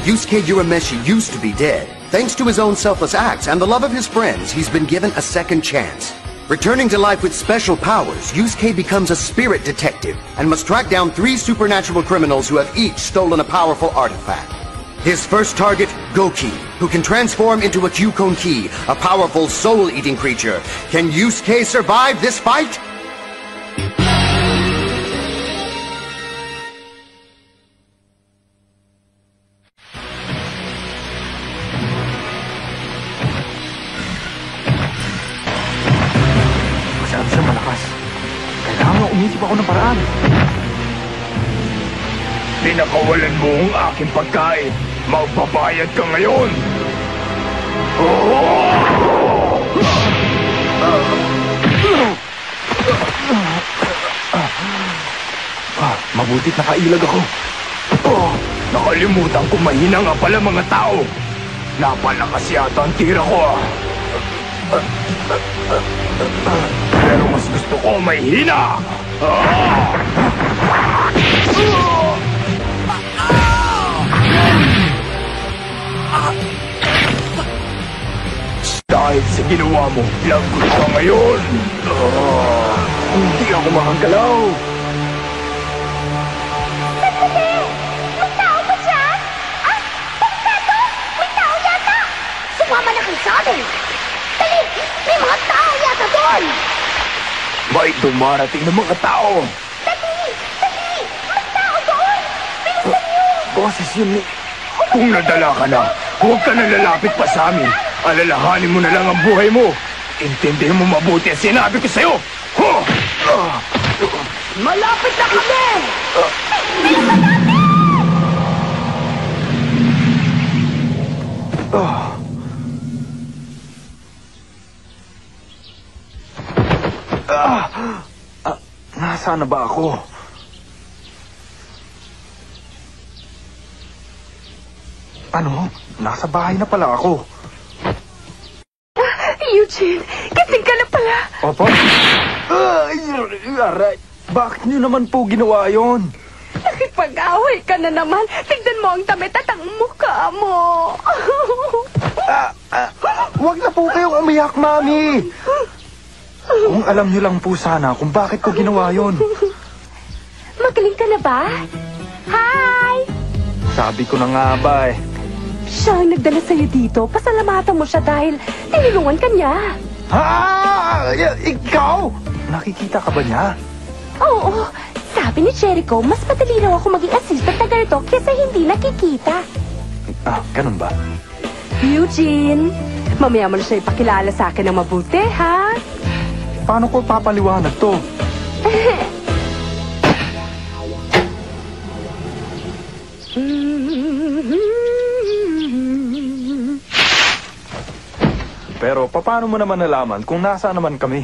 Yusuke Urameshi used to be dead. Thanks to his own selfless acts and the love of his friends, he's been given a second chance. Returning to life with special powers, Yusuke becomes a spirit detective and must track down 3 supernatural criminals who have each stolen a powerful artifact. His first target, Goki, who can transform into a Kyukonki, a powerful soul-eating creature. Can Yusuke survive this fight? Masyado siya malakas. Kailangan umisip ako ng paraan. Pinakawalan mo ang aking pagkain. Magbabayad ka ngayon! Mabutit nakailag ako. Nakalimutan ko mahina nga pala mga tao. Napalakas yata ang tira ko. Pero mas gusto ko may hina. Dahil sa ginawa mo, lagot ka ngayon. Hindi ako makagalaw. Sandali! May tao ba siya? Ah! Delikado! May tao yata! Sumama na kayo sa amin! Dali! May mga tao yata doon! May dumarating ng mga tao. Dali! Dali! May tao doon! Bilisan niyo! Boses yun ni... Kung nadala ka na, huwag ka na lalapit pa sa amin. Alalahanin mo na lang ang buhay mo. Intindihin mo mabuti ang sinabi ko sa'yo. Malapit na kami! Bilisan natin! Nasaan na ba ako? Ano? Nasa bahay na pala ako. Eugene, gising ka na pala! Opo? Aray! Bakit niyo naman po ginawa yon? Nakipag-away ka na naman! Tignan mo ang damit at ang mukha mo! Huwag na po kayong umiyak, Mami! Kung alam niyo lang po sana kung bakit ko ginawa yon. Magaling ka na ba? Hi! Sabi ko na nga ba eh. Siya ang nagdala sa'yo dito. Pasalamatan mo siya dahil tinulungan ka niya. Ikaw? Nakikita ka ba niya? Oo. Sabi ni Jericho, mas madali raw ako maging assistant na ganito kesa hindi nakikita. Ganun ba? Eugene, mamaya mo na siya ipakilala sa akin ng mabuti, ha? Paano ko papaliwanag to? Pero paano mo naman nalaman kung nasaan naman kami?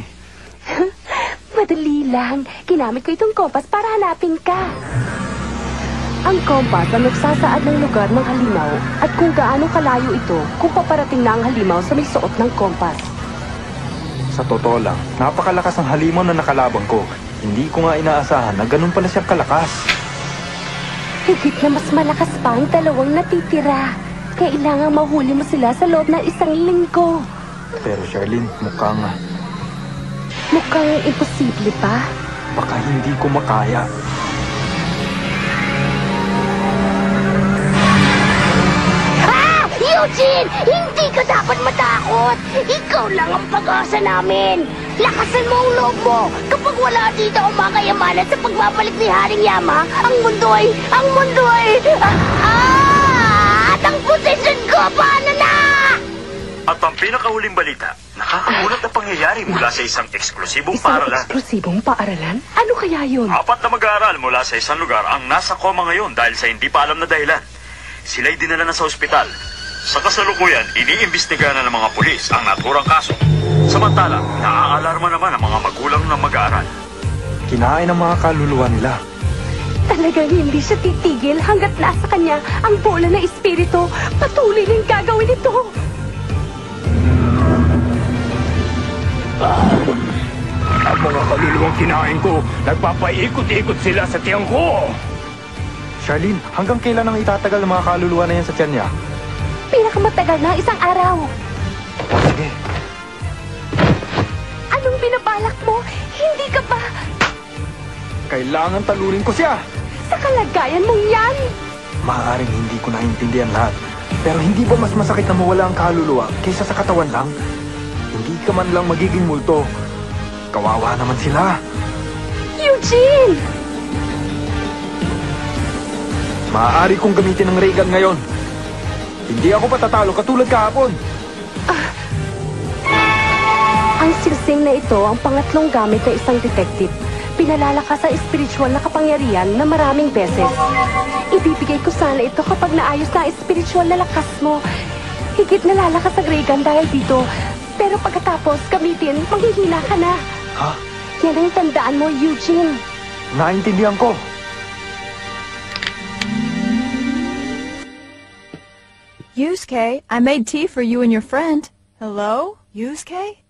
Madali lang. Ginamit ko itong kompas para hanapin ka. Ang kompas ang nagsasaad ng lugar ng halimaw at kung gaano kalayo ito kung paparating na ang halimaw sa may suot ng kompas. Sa totoo lang, napakalakas ang halimaw na nakalabang ko. Hindi ko nga inaasahan na ganun pala siyang kalakas. Higit na mas malakas pa ang dalawang natitira. Kailangang mahuli mo sila sa loob ng 1 linggo. Pero Charlene, mukhang imposible pa. baka hindi ko makaya. Eugene! Hindi ka dapat matakot! Ikaw lang ang pag-asa namin! Lakasan mo ang loob mo! Kapag wala dito ang mga kayamanan sa pagbabalik ni Haring Yama, ang mundo ay... At ang posisyon ko, paano na? At ang pinakahuling balita, nakakagulat na pangyayari mula sa isang eksklusibong paaralan. Eksklusibong paaralan? Ano kaya yun? 4 na mag-aaral mula sa isang lugar ang nasa koma ngayon dahil sa hindi pa alam na dahilan. Sila'y dinala na sa ospital. Sa kasalukuyan, iniimbestigahan na ng mga pulis ang naturang kaso. Samantala, naaalarma naman ang mga magulang ng mag-aaral. Kinain ang mga kaluluwa nila. Talagang hindi siya titigil hanggat nasa kanya ang bola ng espiritu. Patuloy nang gagawin ito. Ang mga kaluluwang kinain ko, nagpapaikot-ikot sila sa tiyang ko. Charlene, hanggang kailan ang itatagal ang mga kaluluwa na yan sa tiyan niya? Pinakamatagal na isang araw. Sige. Anong binabalak mo? Hindi ka ba Kailangan talurin ko siya! sa kalagayan mong yan? Maaaring hindi ko naintindihan lahat. Pero hindi ba mas masakit na mawala ang kaluluwa kaysa sa katawan lang? Hindi ka man lang magiging multo. Kawawa naman sila. Eugene! Maaari kong gamitin ang ray gun ngayon. Hindi ako patatalo katulad kahapon. Ang singsing na ito ang pangatlong gamit ng isang detective. Pinalalakas ang espiritual na kapangyarihan na maraming beses. Ibibigay ko sana ito kapag naayos na ang espiritual na lakas mo. Higit na lalakas ang ray gun dahil dito. Pero pagkatapos gamitin, manghihina ka na. Ha? Yan ang tandaan mo, Eugene. Naintindihan ko. Yusuke, I made tea for you and your friend. Hello, Yusuke?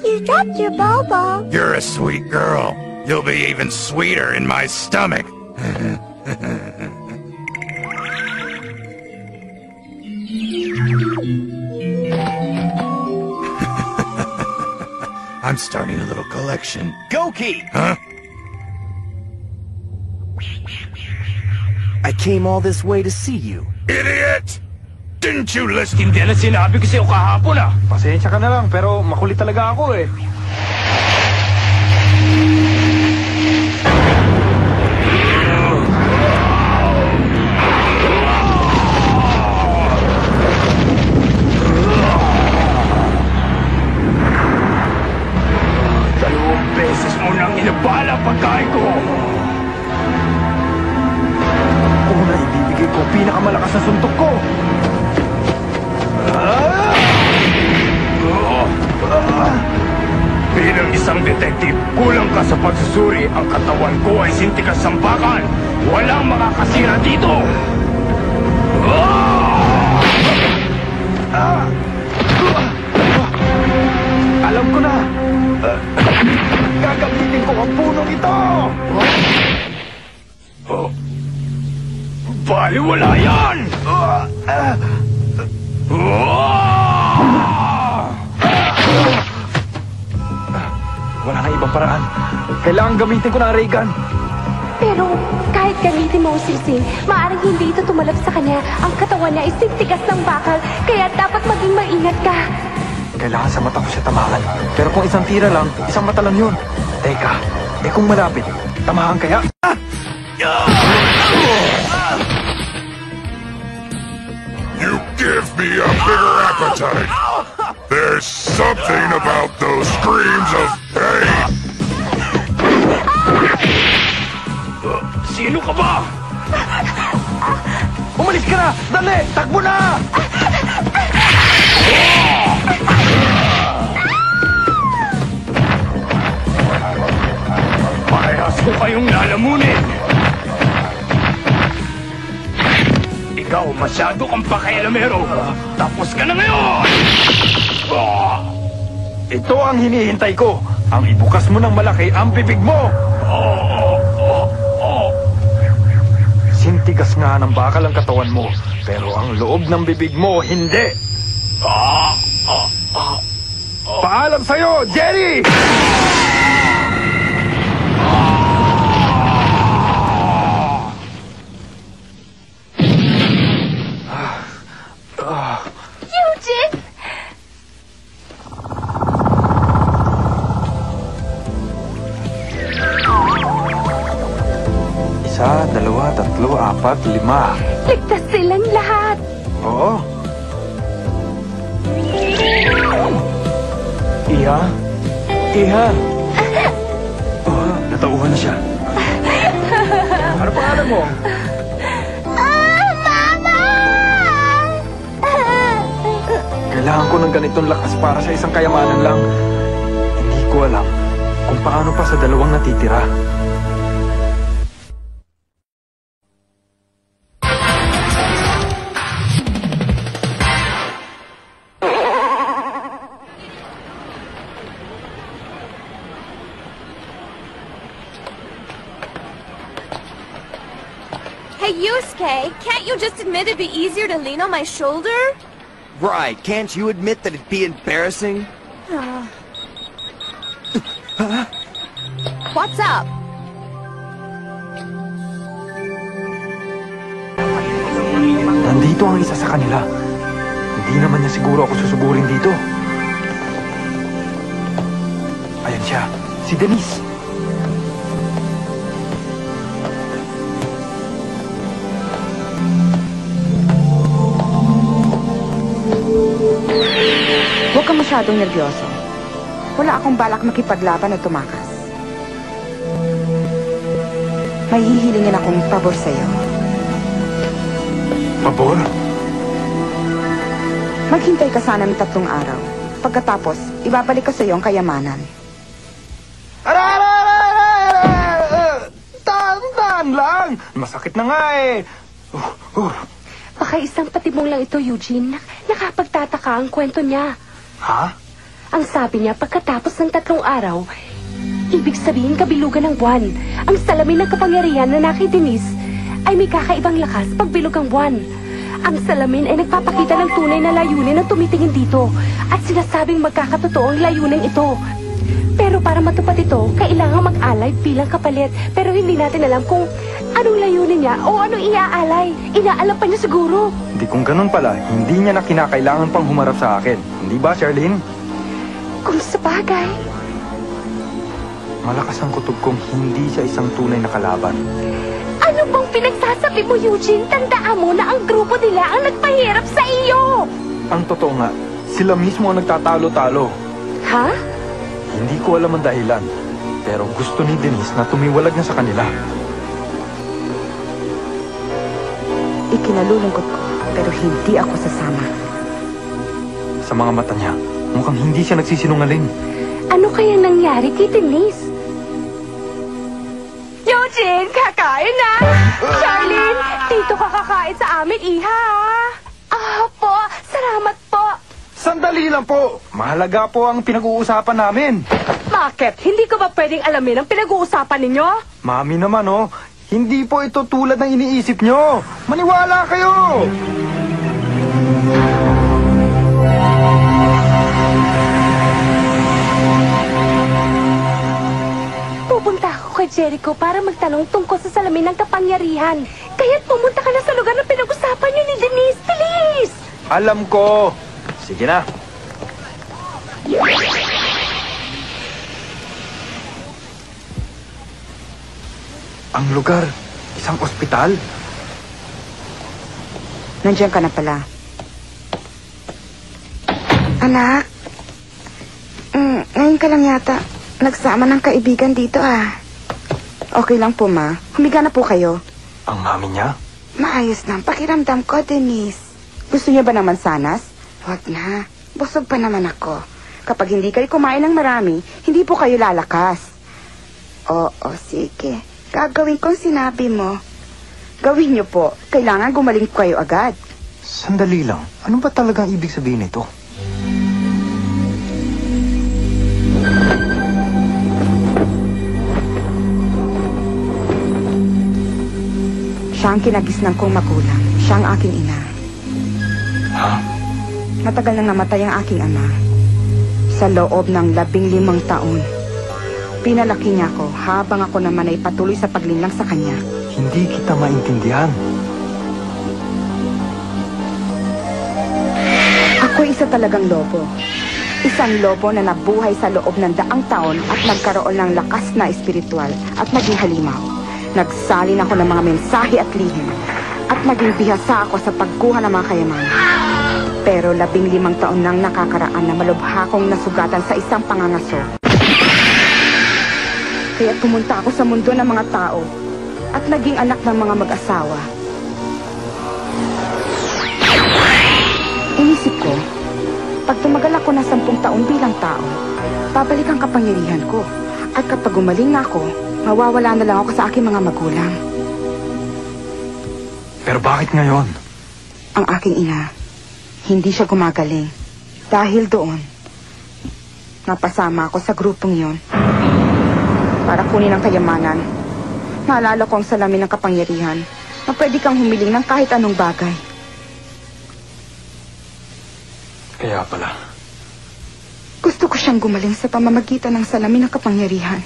You dropped your bobo. You're a sweet girl. You'll be even sweeter in my stomach. I'm starting a little collection. Goki! Huh? I came all this way to see you. Idiot! Didn't you listen? Hindi na sinabi ko sa'yo kahapon ah. Pasensya ka na lang, pero makulit talaga ako eh. Dalawang beses mo nang inabala ang pagkain ko. Una, ibibigay ko pinakamalakas na suntok ko. Bilang isang detective, kulang ka sa pagsusuri. Ang katawan ko ay sintikas ng bakal. Walang makakasira dito. Alam ko na. Gagamitin ko ang punong ito. Baliwala yan! Wala nang ibang paraan. Kailangan gamitin ko na ang ray gun. Pero kahit gamitin mo ang singsing, maaaring hindi ito tumalab sa kanya. Ang katawan niya ay sintigas ng bakal, kaya dapat maging maingat ka. Kailangan sa mata ko siya tamahan. Pero kung isang tira lang, isang mata lang yun. Teka, kung malapit, tamahan kaya? You give me a bigger appetite. There's something about those screams of pain. Sino ka ba? Umalis ka na! Dali! Takbo na! Parehas ko kayong lalamunin. Ikaw masyado kang pakialamero. Tapos ka na ngayon! Ito ang hinihintay ko. Ang ibukas mo ng malaki ang bibig mo. Sintigas nga ng bakal ang katawan mo, pero ang loob ng bibig mo, hindi. Paalam sa'yo, Jerry! Eugene! Isa, dalawa, tatlo, apat, lima. Ligtas silang lahat! Oo. Iha? Iha? Oh, natauhan na siya. Ano pangalan mo? Kailangan ko ng ganitong lakas para sa isang kayamanan lang. Hindi ko alam kung paano pa sa dalawang natitira. Hey, Yusuke, can't you just admit it'd be easier to lean on my shoulder? Right, can't you admit that it'd be embarrassing? What's up? Nandito ang isa sa kanila. Hindi naman niya siguro ako susugurin dito. Ayan siya, si Denise. Huwag kang masyadong nervyoso. Wala akong balak makipaglaban o tumakas. May hihilingin akong pabor sa'yo. Pabor? Maghintay ka sana ng 3 araw. Pagkatapos, ibabalik ko sa'yo ang kayamanan. Tandaan lang! Masakit na nga eh. Baka isang patibong lang ito, Eugene. Nakapagtataka ang kwento niya. Ha? Ang sabi niya, pagkatapos ng 3 araw, ibig sabihin kabilugan ng buwan. Ang salamin ng kapangyarihan na kay Denise ay may kakaibang lakas pagbilog ang buwan. Ang salamin ay nagpapakita ng tunay na layunin ng tumitingin dito at sinasabing magkakatotoo ang layunin ito. Pero para matupad ito, kailangan mag-alay bilang kapalit. Pero hindi natin alam kung anong layunin niya o anong iaalay. Inaalam pa niya siguro. Hindi kung ganun pala, hindi niya na kinakailangan pang humarap sa akin. Hindi ba, Charlene? Kung sa bagay. Malakas ang kutob kong hindi siya isang tunay na kalaban. Ano bang pinagsasabi mo, Eugene? Tandaan mo na ang grupo nila ang nagpahirap sa iyo. Ang totoo nga, sila mismo ang nagtatalo-talo. Ha? Hindi ko alam ang dahilan, pero gusto ni Denise na tumiwalag na sa kanila. Ikinalulungkot ko, pero hindi ako sasama. Sa mga mata niya, mukhang hindi siya nagsisinungaling. Ano kaya nangyari kay Denise? Eugene, kakain na! Charlene, dito ka kakain sa amin, iha! Po, salamat po! Sandali lang po! Mahalaga po ang pinag-uusapan namin. Bakit? Hindi ko ba pwedeng alamin ang pinag-uusapan ninyo? Mami naman oh, hindi po ito tulad ng iniisip nyo. Maniwala kayo! Pupunta ako kay Jericho para magtanong tungkol sa salamin ng kapangyarihan. Kaya't pumunta ka na sa lugar na pinag-usapan niyo ni Denise. Bilis! Alam ko! Sige na. Ang lugar, isang ospital. Nandiyan ka na pala. Anak, ngayon ka lang yata nagsama ng kaibigan dito Okay lang po, ma. Humiga na po kayo. Ang mami niya? Maayos lang. Pakiramdam ko, Denise. Gusto niya ba ng mansanas? Huwag na. Busog pa naman ako. Kapag hindi kayo kumain ng marami, hindi po kayo lalakas. Oo, sige. Gagawin kong sinabi mo. Gawin niyo po. Kailangan gumaling kayo agad. Sandali lang. Ano ba talagang ibig sabihin nito? Siya ang kinagisnan kong magulang. Siya ang aking ina. Ha? Matagal nang namatay ang aking ama. Sa loob ng 15 taon. Pinalaki niya ako habang ako naman ay patuloy sa paglinlang sa kanya. Hindi kita maintindihan. Ako isa talagang lobo. Isang lobo na nabuhay sa loob ng 100 taon at nagkaroon ng lakas na espiritual at naging halimaw. Nagsalin ako ng mga mensahe at lihim at naging bihasa ako sa pagkuha ng mga kayamanan. Pero 15 taon nang nakakaraan na malubha kong nasugatan sa isang pangangaso. Kaya pumunta ako sa mundo ng mga tao at naging anak ng mga mag-asawa. Inisip ko, pag tumagal ako na 10 taon bilang tao, babalik ang kapangyarihan ko. At kapag gumaling na ako, mawawala na lang ako sa aking mga magulang. Pero bakit ngayon? Ang aking ina, hindi siya gumagaling. Dahil doon, napasama ako sa grupong yon para kunin ang kayamanan. Naalala ko ang salamin ng kapangyarihan na pwede kang humiling ng kahit anong bagay. Kaya pala. Gusto ko siyang gumaling sa pamamagitan ng salamin ng kapangyarihan.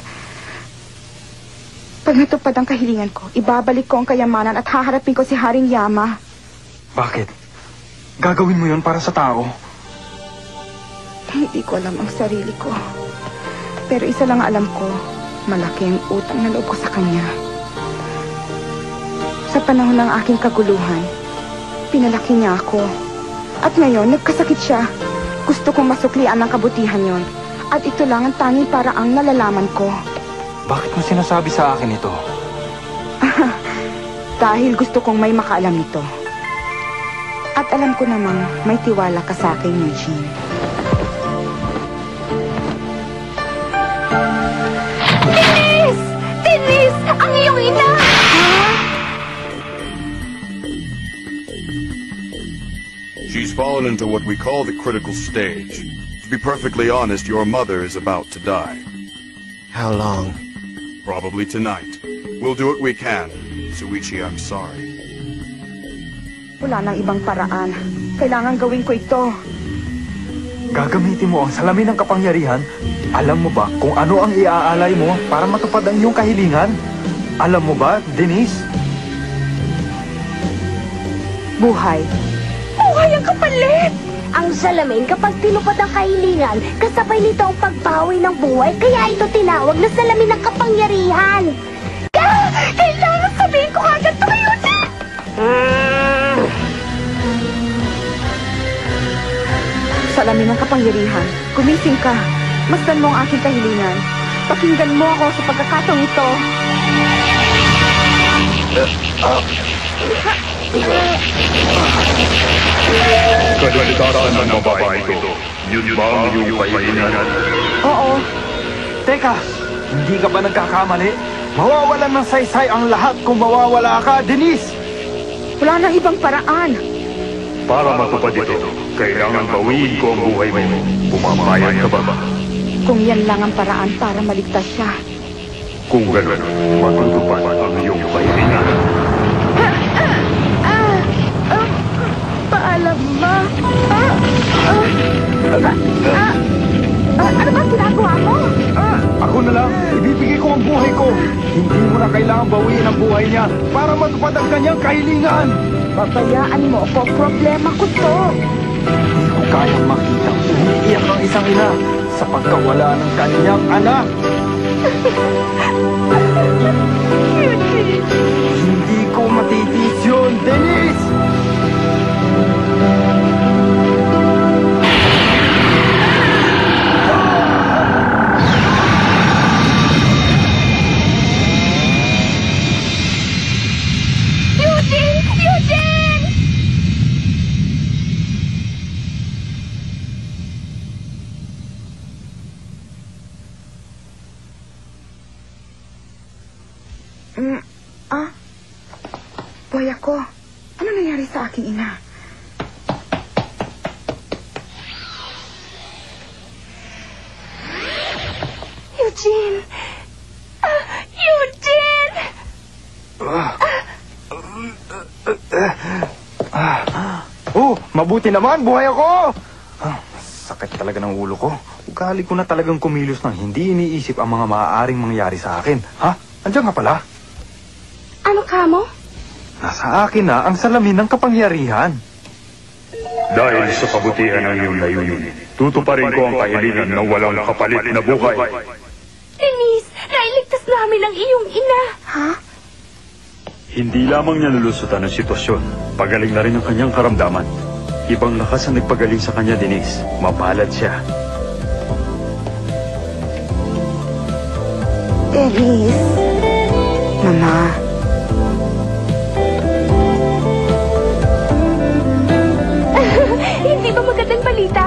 Pag natupad ang kahilingan ko, ibabalik ko ang kayamanan at haharapin ko si Haring Yama. Bakit? Gagawin mo yon para sa tao? Hindi ko alam ang sarili ko. Pero isa lang alam ko, malaki ang utang na loob ko sa kanya. Sa panahon ng aking kaguluhan, pinalaki niya ako. At ngayon, nagkasakit siya. Gusto kong masuklian ang kabutihan yon. At ito lang ang tanging paraang nalalaman ko. Bakit mo sinasabi sa akin ito? Dahil gusto kong may makaalam nito. At alam ko namang may tiwala ka sa akin, Eugene. Denise! Denise! Ang iyong ina! She's fallen into what we call the critical stage. To be perfectly honest, your mother is about to die. How long? Probably tonight. We'll do what we can. Suichi, I'm sorry. Wala nang ibang paraan. Kailangan gawin ko ito. Gagamitin mo ang salamin ng kapangyarihan? Alam mo ba kung ano ang iaalay mo para matupad ang iyong kahilingan? Alam mo ba, Denise? Buhay. Buhay ang kapalit! Ang salamin kapag tinupad ang kahilingan, kasabay nito ang pagbawi ng buhay, kaya ito tinawag na salamin ng kapangyarihan. Kailangan sabihin ko agad ito kayo na! Salamin ng kapangyarihan. Gumising ka. Masdan mo ang aking kahilingan. Pakinggan mo ako sa pagkakataong ito. Kaligtasan ng babae ito. Yun ba ang iyong kahilingan? Oo. Teka, hindi ka ba nagkakamali? Mawawalan ng saysay ang lahat kung mawawala ka, Denise! Wala nang ibang paraan. Para matupad ito, kailangan bawiin ko ang buhay mo. Pumapayag ka ba? Kung yan lang ang paraan para maligtas siya. Kung gano'n, matutupad ang iyong kahilingan. Paalam, Ma. Ano ba ginagawa mo? Ako na lang, ibibigay ko ang buhay ko. Hindi mo na kailangan bawiin ang buhay niya para matupad ang kanyang kahilingan. Pabayaan mo ako, problema ko to. Hindi ko kayang makita umiiyak ang isang ina sa pagkawala ng kanyang anak. Hindi ko matitis yun, Denise! Boy ako. Ano nangyari sa aking ina? Eugene! Eugene! Oh, mabuti naman, buhay ako! Sakit talaga ng ulo ko. Ugali ko na talagang kumilos nang hindi iniisip ang mga maaaring mangyari sa akin. Ha? Andiyan ka pala? Ano ka mo? Nasa akin na ang salamin ng kapangyarihan. Dahil sa kabutihan ng iyong layunin, tutuparin ko ang kahilingan ng walang kapalit na buhay. Denise, nailigtas namin ang iyong ina. Ha? Hindi lamang niya lulusutan ang sitwasyon, pagaling na rin ang kanyang karamdaman. Ibang lakas ang nagpagaling sa kanya, Denise. Mapalad siya. Denise. Mama. Hindi ba magandang balita?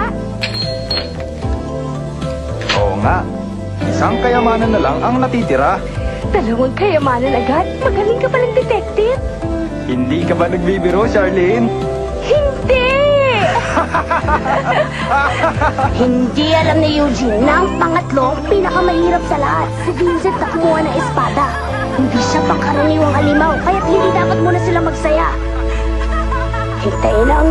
Oo nga. Isang kayamanan na lang ang natitira. Dalawang kayamanan agad? Magaling ka palang detective? Hindi ka ba nagbibiro, Charlene? Hindi! Hindi alam ni Eugene na ang pangatlo, pinakamahirap sa lahat. Si Vincent na kumuha ng espada. Hindi siya pangkaraniwang halimaw, kaya't hindi dapat muna sila magsaya. Hintayin na ang